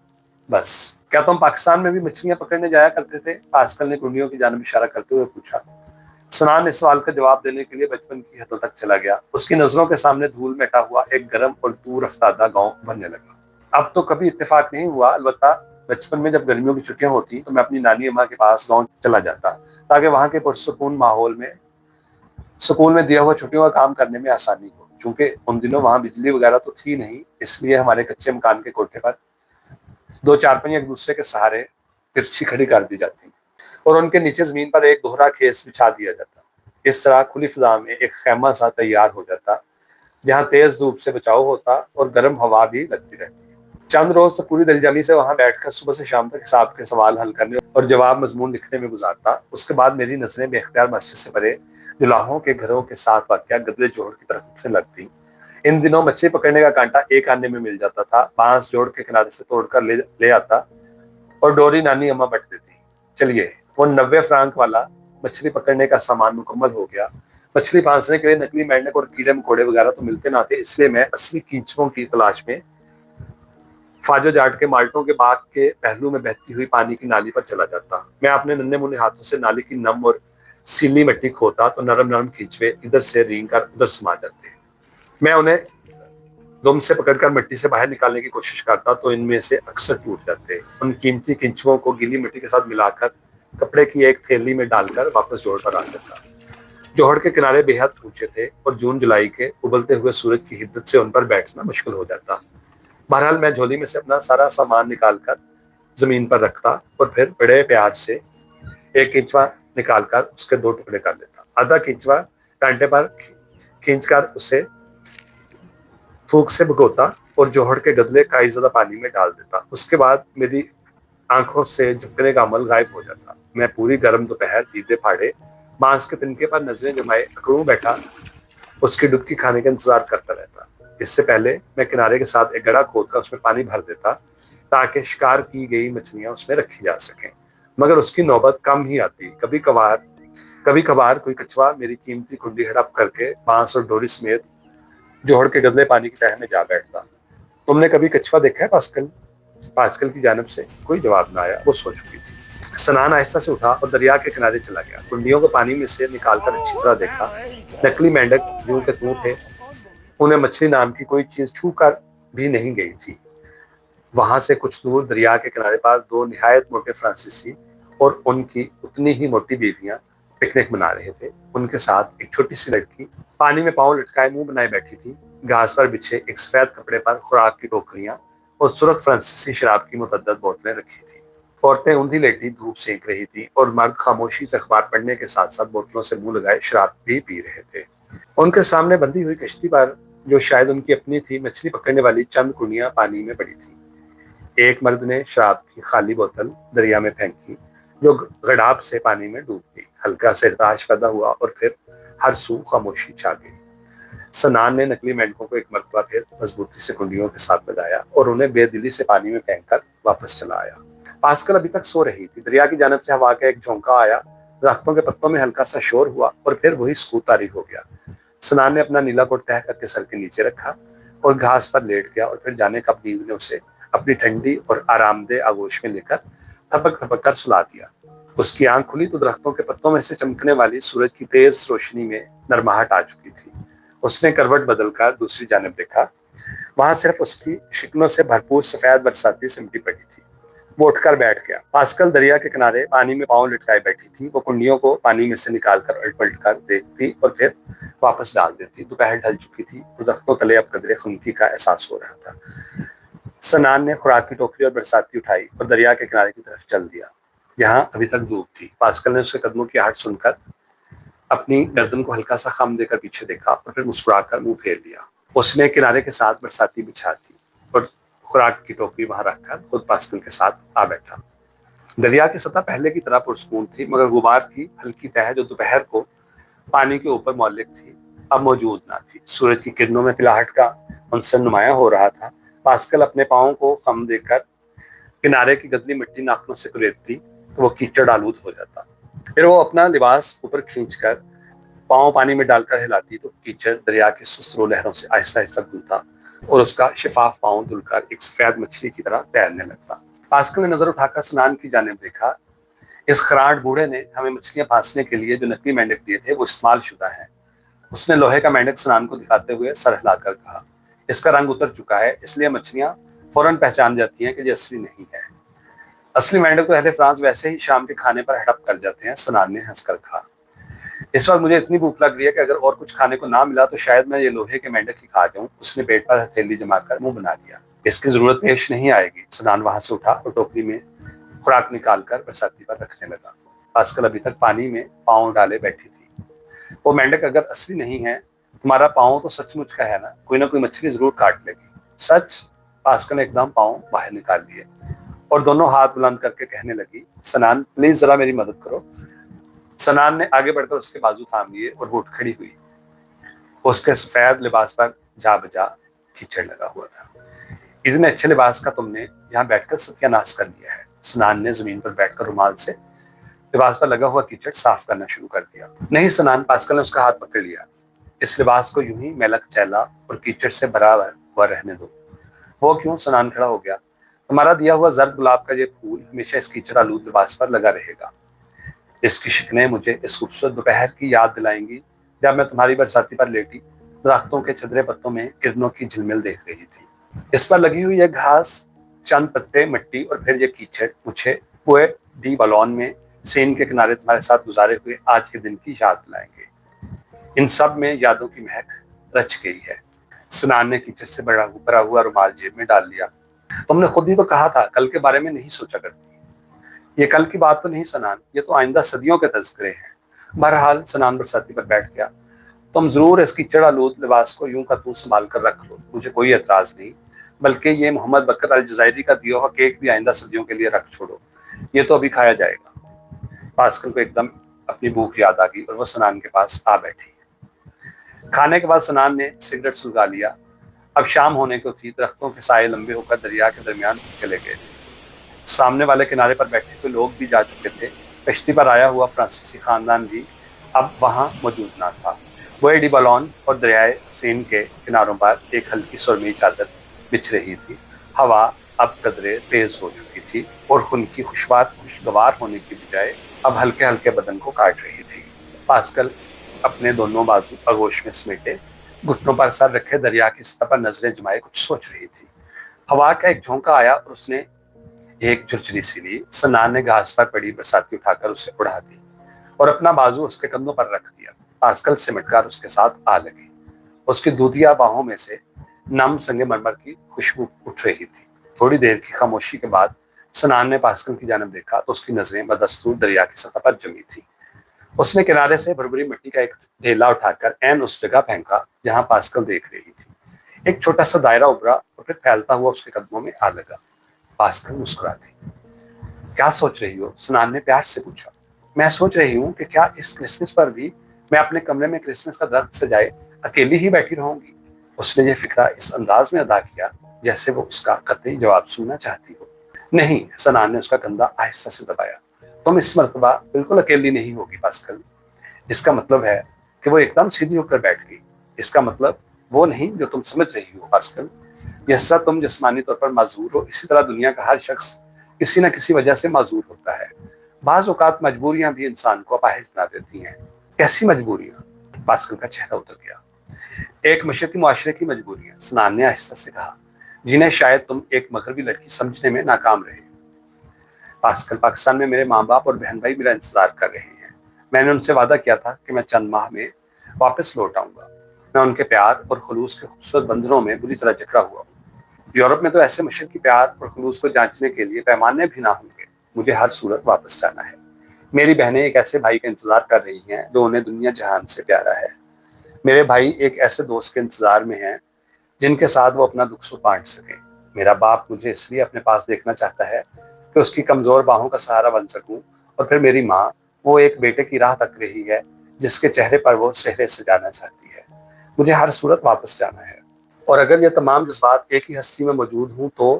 بس. کیا تم پاکستان میں بھی مچھلیاں پکڑنے جایا کرتے تھے؟ پاسکل نے کنڈیوں کی جانب اشارہ کرتے ہوئے پوچھا. سنان اس سوال کا جواب دینے کے لیے بچپن کی حدوں تک چلا گیا. اس کی نظروں کے سامنے دھول مٹا ہوا ایک گرم اور دور افتادہ گاؤں بننے لگا. اب تو کبھی اتفاق نہیں ہوا, البتہ بچپن میں جب گرمیوں کی چھٹیاں ہوتی تو میں اپنی نانی اماں کے پاس گاؤں چلا جاتا تاکہ وہاں کے پرسکون ماحول میں سکول میں دیا ہوا چھٹیوں کا کام کرنے میں آسانی ہو. چونکہ ان دنوں وہاں بجلی وغیرہ تو تھی نہیں, اس لیے ہمارے کچے مکان کے کوٹھے پر 2 چارپائیاں ایک دوسرے کے سہارے ترچھی کھڑی کر دی جاتی اور ان کے نیچے زمین پر ایک دوہرا کھیس بچھا دیا جاتا. اس طرح کھلی فضا میں ایک خیمہ سا تیار ہو جاتا جہاں تیز دھوپ سے بچاؤ ہوتا اور گرم ہوا بھی لگتی رہتی. چند روز تو پوری دل جمی سے وہاں بیٹھ کر صبح سے شام تک حساب کے سوال حل کرنے اور جواب مضمون لکھنے میں گزارتا. اس کے بعد میری نظریں بے اختیار مسجد سے پرے جلاحوں کے گھروں کے ساتھ واقع گدلے جوڑ کی طرف اٹھنے لگتی. ان دنوں مچھلی پکڑنے کا کانٹا ایک آنے میں مل جاتا تھا. بانس جوڑ کے کنارے سے توڑ کر لے آتا اور ڈوری نانی اماں بٹ دیتی. چلیے, وہ 90 فرانک والا مچھلی پکڑنے کا سامان مکمل ہو گیا. مچھلی پھانسنے کے لیے نکلی مینڈک اور کیڑے مکوڑے وغیرہ تو ملتے نہ تھے, اس لیے میں اصلی کینچووں کی تلاش میں فاجو جاٹ کے مالٹوں کے باغ کے پہلو میں بہتی ہوئی پانی کی نالی پر چلا جاتا. میں اپنے ننھے منھے ہاتھوں سے نالی کی نم اور سیلی مٹی کھوتا تو نرم نرم کینچوے ادھر سے رینگ کر ادھر سما جاتے. میں انہیں دم سے پکڑ کر مٹی سے باہر نکالنے کی کوشش کرتا تو ان میں سے اکثر ٹوٹ جاتے. ان قیمتی کینچووں کو گیلی مٹی کے ساتھ ملا کر کپڑے کی ایک تھیلی میں ڈال کر واپس جوڑ پر آ جاتا. جوہڑ کے کنارے بے حد اونچے تھے اور جون جولائی کے ابلتے ہوئے سورج کی حدت سے ان پر بیٹھنا مشکل ہو جاتا. بہرحال میں جھولی میں سے اپنا سارا سامان نکال کر زمین پر رکھتا اور پھر بڑے پیار سے ایک کینچوا نکال کر اس کے 2 ٹکڑے کر لیتا. آدھا کینچوا کانٹے پر کھینچ کر اسے تھوک سے بھگوتا اور جوہڑ کے گدلے کائی زدہ پانی میں ڈال دیتا. اس کے بعد میری آنکھوں سے جھپکنے کا عمل غائب ہو جاتا. میں پوری گرم دوپہر دیدے پھاڑے بانس کے تنکے پر نظریں جمائے اکڑوں بیٹھا اس کی ڈبکی کھانے کا انتظار کرتا رہتا. اس سے پہلے میں کنارے کے ساتھ ایک گڑھا کھود کر اس میں پانی بھر دیتا تاکہ شکار کی گئی مچھلیاں اس میں رکھی جا سکیں, مگر اس کی نوبت کم ہی آتی. کبھی کبھار کوئی کچھوا میری قیمتی کنڈی ہڑپ کر کے بانس اور ڈوری سمیت جوہڑ کے گدلے پانی کی تہہ میں جا بیٹھتا. تم نے کبھی کچھوا دیکھا ہے پاسکل؟ پاسکل کی جانب سے کوئی جواب نہ آیا. وہ سو چکی تھی. سنان آہستہ سے اٹھا اور دریا کے کنارے چلا گیا. کنڈیوں کو پانی میں سے نکال کر اچھی طرح دیکھا. نکلی مینڈک یوں کے توں تھے, انہیں مچھلی نام کی کوئی چیز چھو کر بھی نہیں گئی تھی. وہاں سے کچھ دور دریا کے کنارے پر 2 نہایت موٹے فرانسیسی اور ان کی اتنی ہی موٹی بیویاں पिकनिक मना रहे थे। उनके साथ एक छोटी सी लड़की पानी में पांव लटकाए मुंह बनाए बैठी थी। घास पर बिछे एक सफेद कपड़े पर खुराक की टोकरियां और सुरख फ्रांसीसी शराब की मुतअद्दद बोतलें रखी थी। औरतें ऊंधी लेटी धूप सेक रही थी और मर्द खामोशी से अखबार पढ़ने के साथ साथ बोतलों से मुंह लगाए शराब भी पी रहे थे। उनके सामने बंधी हुई कश्ती पर, जो शायद उनकी अपनी थी, मछली पकड़ने वाली चंद कुड़ियां पानी में पड़ी थी। एक मर्द ने शराब की खाली बोतल दरिया में फेंकी, जो गड़ाप से पानी में डूब गई। हल्का से ताश पैदा हुआ और फिर हर सू खामोशी छा गई। सनान ने नकली मेंढकों को एक मरतबा फिर मजबूती से कुंडियों के साथ लगाया और उन्हें बेदिली से पानी में फेंककर वापस चला आया। पास्कल अभी तक सो रही थी। दरिया की जानब से हवा का एक झोंका आया, दरख्तों के पत्तों में हल्का सा शोर हुआ और फिर वही सुकूत तारी हो गया। सनान ने अपना नीला कोट तह करके सर के नीचे रखा और घास पर लेट गया और फिर जाने कब नींद ने उसे अपनी ठंडी और आरामदेह आगोश में लेकर थपक थपक कर सुला दिया। उसकी आंख खुली तो दरख्तों के पत्तों में से चमकने वाली सूरज की तेज रोशनी में नरमाहट आ चुकी थी। उसने करवट बदलकर दूसरी जानब देखा। वहां सिर्फ उसकी शिकनों से भरपूर सफेद बरसाती सिमटी पड़ी थी। वो उठकर बैठ गया। पास्कल दरिया के किनारे पानी में पांव लटकाए बैठी थी। वो कुंडियों को पानी में से निकालकर उलट पलट कर देखती और फिर वापस डाल देती। दोपहर ढल चुकी थी। दरख्तों तले अब कदरे खुनकी का एहसास हो रहा था। सनान ने खुराक की टोकरी और बरसाती उठाई और दरिया के किनारे की तरफ चल दिया, जहाँ अभी तक धूप थी। पास्कल ने उसके कदमों की आहट सुनकर अपनी गर्दन को हल्का सा खम देकर पीछे देखा और फिर मुस्कुराकर मुंह फेर लिया। उसने किनारे के साथ बरसाती बिछा दी और खुराक की टोकरी वहां रखकर खुद पास्कल के साथ आ बैठा। दरिया की सतह पहले की तरह पुरसकून थी, मगर गुबार की हल्की तह जो दोपहर को पानी के ऊपर मौलिक थी, अब मौजूद ना थी। सूरज की किरणों में पिलाहट का अंसर नुमाया हो रहा था। पास्कल अपने पाँव को खम देकर किनारे की गदली मिट्टी नाखूनों से कुरेदती तो वो कीचड़ आलूद हो जाता। फिर वो अपना लिबास ऊपर खींचकर पाँव पानी में डालकर हिलाती तो कीचड़ दरिया की सुस्त लहरों से आहिस्ता आहिस्ता घुलता और उसका शिफाफ पाँव धुलकर एक सफेद मछली की तरह तैरने लगता। पास्कल ने नजर उठाकर स्नान की जानिब देखा। इस खराट बूढ़े ने हमें मछलियां फांसने के लिए जो नकली मेंढक दिए थे वो इस्तेमाल शुदा है। उसने लोहे का मेंढक स्नान को दिखाते हुए सर हिलाकर कहा। इसका रंग उतर चुका है, इसलिए मछलियां फौरन पहचान जाती हैं कि ये असली नहीं है। असली मेंढक तो अहले फ्रांस वैसे ही शाम के खाने पर हड़प कर जाते हैं, सनान ने हंसकर कहा। इस वक्त मुझे इतनी भूख लग रही है कि अगर और कुछ खाने को ना मिला तो शायद मैं ये लोहे के मेंढक ही खा जाऊं। उसने पेट पर हथेली जमाकर मुंह बना लिया। इसकी जरूरत पेश नहीं आएगी। सनान वहां से उठा और टोकरी में खुराक निकालकर बरसाती पर रखने लगा। पास्कल अभी तक पानी में पाँव डाले बैठी थी। वो मेंढक अगर असली नहीं है, तुम्हारा पाँव तो सचमुच का है ना कोई मछली जरूर काट लेगी। सच? पास्कल ने एकदम पाँव बाहर निकाल लिए और दोनों हाथ बुलंद करके कहने लगी, सनान प्लीज जरा मेरी मदद करो। सनान ने आगे बढ़कर उसके बाजू थाम लिए और वो उठ खड़ी हुई। उसके सफेद लिबास पर जा बजा कीचड़ लगा हुआ था। इतने अच्छे लिबास का तुमने यहाँ बैठकर सत्यानाश कर लिया है। सनान ने जमीन पर बैठकर रुमाल से लिबास पर लगा हुआ कीचड़ साफ करना शुरू कर दिया। नहीं सनान, पास्कल ने उसका हाथ पकड़ लिया। इस लिबास को यूं ही मैला चैला और कीचड़ से भरा हुआ रहने दो। वो क्यों? सनान खड़ा हो गया। तुम्हारा दिया हुआ जर्द गुलाब का ये फूल हमेशा इस कीचड़ आलूद लिबास पर लगा रहेगा। इसकी शिकनें मुझे इस खूबसूरत दोपहर की याद दिलाएंगी जब मैं तुम्हारी बरसाती पर लेटी दरख्तों के छदरे पत्तों में किरणों की झिलमिल देख रही थी। इस पर लगी हुई यह घास, चंद पत्ते, मिट्टी और फिर ये कीचड़ मुझे पुए डी बलौन में सेन के किनारे तुम्हारे साथ गुजारे हुए आज के दिन की याद दिलाएंगे। इन सब में यादों की महक रच गई है। सनान ने कीचड़ से भरा हुआ रुमाल जेब में डाल लिया। तुमने खुद ही तो कहा था कल के बारे में नहीं सोचा करती। ये कल की बात तो नहीं सनान, ये तो आइंदा सदियों के तज़किरे हैं। बहरहाल सनान बरसाती पर बैठ गया। तुम जरूर इस कीचड़ आलूद लिबास को यूं का तू संभाल कर रख लो, मुझे कोई एतराज नहीं। बल्कि ये मोहम्मद बकर अल जज़ायरी का दिया हुआ केक भी आइंदा सदियों के लिए रख छोड़ो, ये तो अभी खाया जाएगा। पास्कल को एकदम अपनी भूख याद आ गई और वो सनान के पास आ बैठी। खाने के बाद सनान ने सिगरेट सुलगा लिया। अब शाम होने को थी। दरख्तों के साए लंबे होकर दरिया के दरमियान चले गए थे। सामने वाले किनारे पर बैठे हुए लोग भी जा चुके थे। कश्ती पर आया हुआ फ्रांसीसी खानदान भी अब वहां मौजूद न था। वो एडी बलौन और दरियाए सेन के किनारों पर एक हल्की सुरमई चादर बिछ रही थी। हवा अब कदरे तेज हो चुकी थी और उनकी खुशगवार होने की बजाय अब हल्के हल्के बदन को काट रही थी। पास्कल अपने दोनों बाजू आगोश में समेटे घुटनों पर सर रखे दरिया की सतह पर नजरें जमाए कुछ सोच रही थी। हवा का एक झोंका आया और उसने एक झुरझुरी सी ली। सनान ने घास पर पड़ी बरसाती उठाकर उसे उड़ा दी اور اپنا بازو اس کے کندھوں پر رکھ دیا۔ پاسکل سمٹ کر اس کے ساتھ آ لگی۔ اس کی دودھیا باہوں میں سے نم سنگ مرمر کی خوشبو اٹھ رہی تھی۔ تھوڑی دیر کی خاموشی کے بعد سنان نے پاسکل کی جانب دیکھا تو اس کی نظریں بدستور دریا کی سطح پر جمی تھی۔ اس نے کنارے سے بھربری مٹی کا ایک ڈھیلا اٹھا کر عین اس جگہ پھینکا جہاں پاسکل دیکھ رہی تھی۔ ایک چھوٹا سا دائرہ ابھرا اور پھر پھیلتا ہوا اس کے قدموں میں آ لگا۔ پاسکل مسکراتی۔ کیا سوچ رہی ہو؟ سنان نے پیار سے پوچھا۔ میں سوچ رہی ہوں کہ کیا اس کرسمس پر بھی میں اپنے کمرے میں کرسمس کا درخت سجائے اکیلی ہی بیٹھی رہوں گی۔ اس نے یہ فکرہ اس انداز میں ادا کیا جیسے وہ اس کا قطعی جواب سننا چاہتی ہو۔ نہیں، سنان نے اس کا کندھا آہستہ سے دبایا۔ تم اس مرتبہ بالکل اکیلی نہیں ہوگی پاسکل۔ اس کا مطلب ہے کہ وہ ایک دم سیدھی ہو کر بیٹھ گئی۔ اس کا مطلب وہ نہیں جو تم سمجھ رہی ہو پاسکل۔ جس طرح تم جسمانی طور پر معذور ہو، اسی طرح دنیا کا ہر شخص کسی نہ کسی وجہ سے معذور ہوتا ہے۔ بعض اوقات مجبوریاں بھی انسان کو اپاہج بنا دیتی ہیں۔ کیسی مجبوریاں؟ پاسکل کا چہرہ اتر گیا۔ ایک مشرقی معاشرے کی مجبوریاں، سنان نے آہستہ سے کہا، جنہیں شاید تم ایک مغربی لڑکی سمجھنے میں ناکام رہے۔ پاسکل، پاکستان میں میرے ماں باپ اور بہن بھائی میرا انتظار کر رہے ہیں۔ میں نے ان سے وعدہ کیا تھا کہ میں چند ماہ میں واپس لوٹ آؤں گا۔ میں ان کے پیار اور خلوص کے خوبصورت بندھنوں میں بری طرح جکڑا ہوا ہوں۔ یورپ میں تو ایسے مشرقی پیار اور خلوص کو جانچنے کے لیے پیمانے بھی نہ ہوں گے۔ مجھے ہر صورت واپس جانا ہے۔ میری بہنیں ایک ایسے بھائی کا انتظار کر رہی ہیں جو انہیں دنیا جہان سے پیارا ہے۔ میرے بھائی ایک ایسے دوست کے انتظار میں ہیں جن کے ساتھ وہ اپنا دکھ سکھ بانٹ سکیں۔ میرا باپ مجھے اس لیے اپنے پاس دیکھنا چاہتا ہے کہ اس کی کمزور باہوں کا سہارا بن سکوں، اور پھر میری ماں، وہ ایک بیٹے کی راہ تک رہی ہے جس کے چہرے پر وہ سہرے سجانا چاہتی ہے۔ مجھے ہر صورت واپس جانا ہے، اور اگر یہ تمام جذبات ایک ہی ہستی میں موجود ہوں تو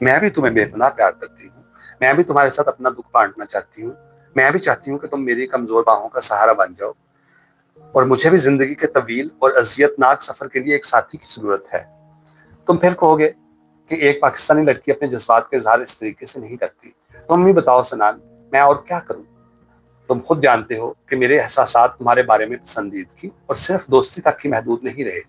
میں بھی تمہیں بے پناہ پیار کرتی ہوں۔ میں بھی تمہارے ساتھ اپنا دکھ بانٹنا چاہتی ہوں۔ میں بھی چاہتی ہوں کہ تم میری کمزور باہوں کا سہارا بن جاؤ، اور مجھے بھی زندگی کے طویل اور اذیت ناک سفر کے لیے ایک ساتھی کی ضرورت ہے۔ تم پھر کہو گے کہ ایک پاکستانی لڑکی اپنے جذبات کا اظہار اس طریقے سے نہیں کرتی۔ تم بھی بتاؤ سنان، میں اور کیا کروں؟ تم خود جانتے ہو کہ میرے احساسات تمہارے بارے میں پسندیدگی اور صرف دوستی تک ہی محدود نہیں رہے،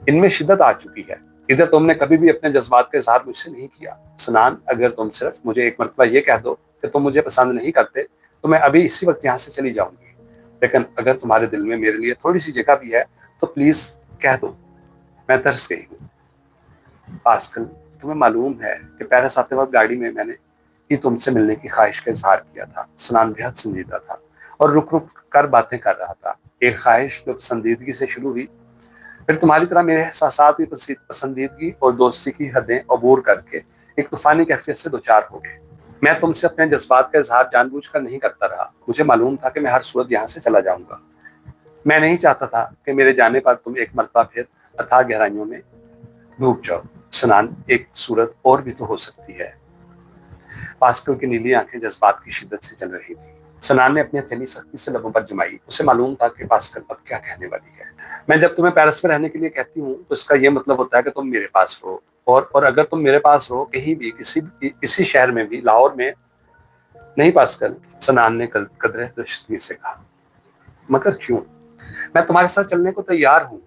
ان میں شدت آ چکی ہے۔ ادھر تم نے کبھی بھی اپنے جذبات کا اظہار مجھ سے نہیں کیا۔ سنان، اگر تم صرف مجھے ایک مرتبہ یہ کہہ دو کہ تم مجھے پسند نہیں کرتے تو میں ابھی اسی وقت یہاں سے چلی جاؤں گی، لیکن اگر تمہارے دل میں میرے لیے تھوڑی سی جگہ بھی ہے تو پلیز کہہ دو۔ میں ترس گئی ہوں۔ پاسکل، تمہیں معلوم ہے کہ پیرس آتے وقت گاڑی میں نے ہی تم سے ملنے کی خواہش کا اظہار کیا تھا۔ سنان بہت سنجیدہ تھا اور رک رک کر باتیں کر رہا تھا۔ ایک خواہش جو پسندیدگی سے شروع ہوئی، پھر تمہاری طرح میرے احساسات بھی پسندیدگی اور دوستی کی حدیں عبور کر کے ایک طوفانی کیفیت سے دوچار ہو گئے۔ میں تم سے اپنے جذبات کا اظہار جان بوجھ کر نہیں کرتا رہا۔ مجھے معلوم تھا کہ میں ہر صورت یہاں سے چلا جاؤں گا۔ میں نہیں چاہتا تھا کہ میرے جانے پر تم ایک مرتبہ پھر اتھاہ گہرائیوں میں ڈوب جاؤ۔ سنان، ایک صورت اور بھی تو ہو سکتی ہے۔ پاسکل کی نیلی آنکھیں جذبات کی شدت سے جل رہی تھی۔ سنان نے اپنی ہتھیلی سختی سے لبوں پر جمائی۔ اسے معلوم تھا کہ پاسکل اب کیا کہنے والی ہے۔ میں جب تمہیں پیرس میں رہنے کے لیے کہتی ہوں تو اس کا یہ مطلب ہوتا ہے کہ تم میرے پاس رہو، اور اگر تم میرے پاس رہو، کہیں بھی کسی شہر میں بھی، لاہور میں نہیں پاسکل، سنان نے قدرے درشتگی سے کہا۔ مگر کیوں؟ میں تمہارے ساتھ چلنے کو تیار ہوں۔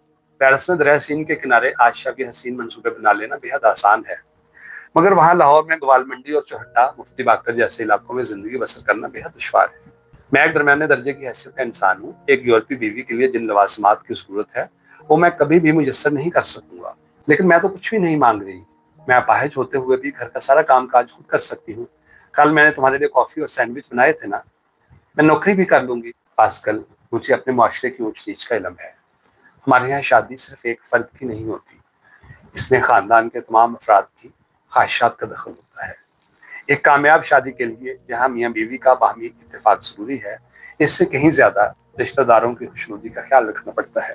پیرس میں دریائے سین کے کنارے عائشہ کے حسین منصوبے بنا لینا بے حد آسان ہے، مگر وہاں لاہور میں گوال منڈی اور چوہٹہ، مفتی باقر جیسے علاقوں میں زندگی بسر کرنا بے حد دشوار ہے۔ میں ایک درمیانے درجے کی حیثیت کا انسان ہوں۔ ایک یورپی بیوی کے لیے جن لوازمات کی ضرورت ہے وہ میں کبھی بھی میسر نہیں کر سکوں گا، لیکن میں تو کچھ بھی نہیں مانگ رہی۔ میں اپاہج ہوتے ہوئے بھی گھر کا سارا کام کاج خود کر سکتی ہوں۔ کل میں نے تمہارے لیے کافی اور سینڈوچ بنائے تھے نا، میں نوکری بھی کر لوں گی۔ پاسکل، مجھے اپنے معاشرے کی اونچ نیچ کا علم ہے۔ ہمارے یہاں شادی صرف ایک فرد کی نہیں ہوتی، اس میں خاندان کے تمام افراد کی خواہشات کا دخل ہوتا ہے۔ ایک کامیاب شادی کے لیے جہاں میاں بیوی کا باہمی اتفاق ضروری ہے، اس سے کہیں زیادہ رشتہ داروں کی خوشنودی کا خیال رکھنا پڑتا ہے۔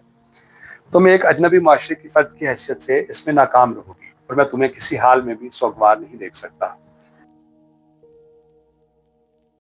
تم ایک اجنبی معاشرے کی فرد کی حیثیت سے اس میں ناکام رہو گی، اور میں تمہیں کسی حال میں بھی سوگوار نہیں دیکھ سکتا۔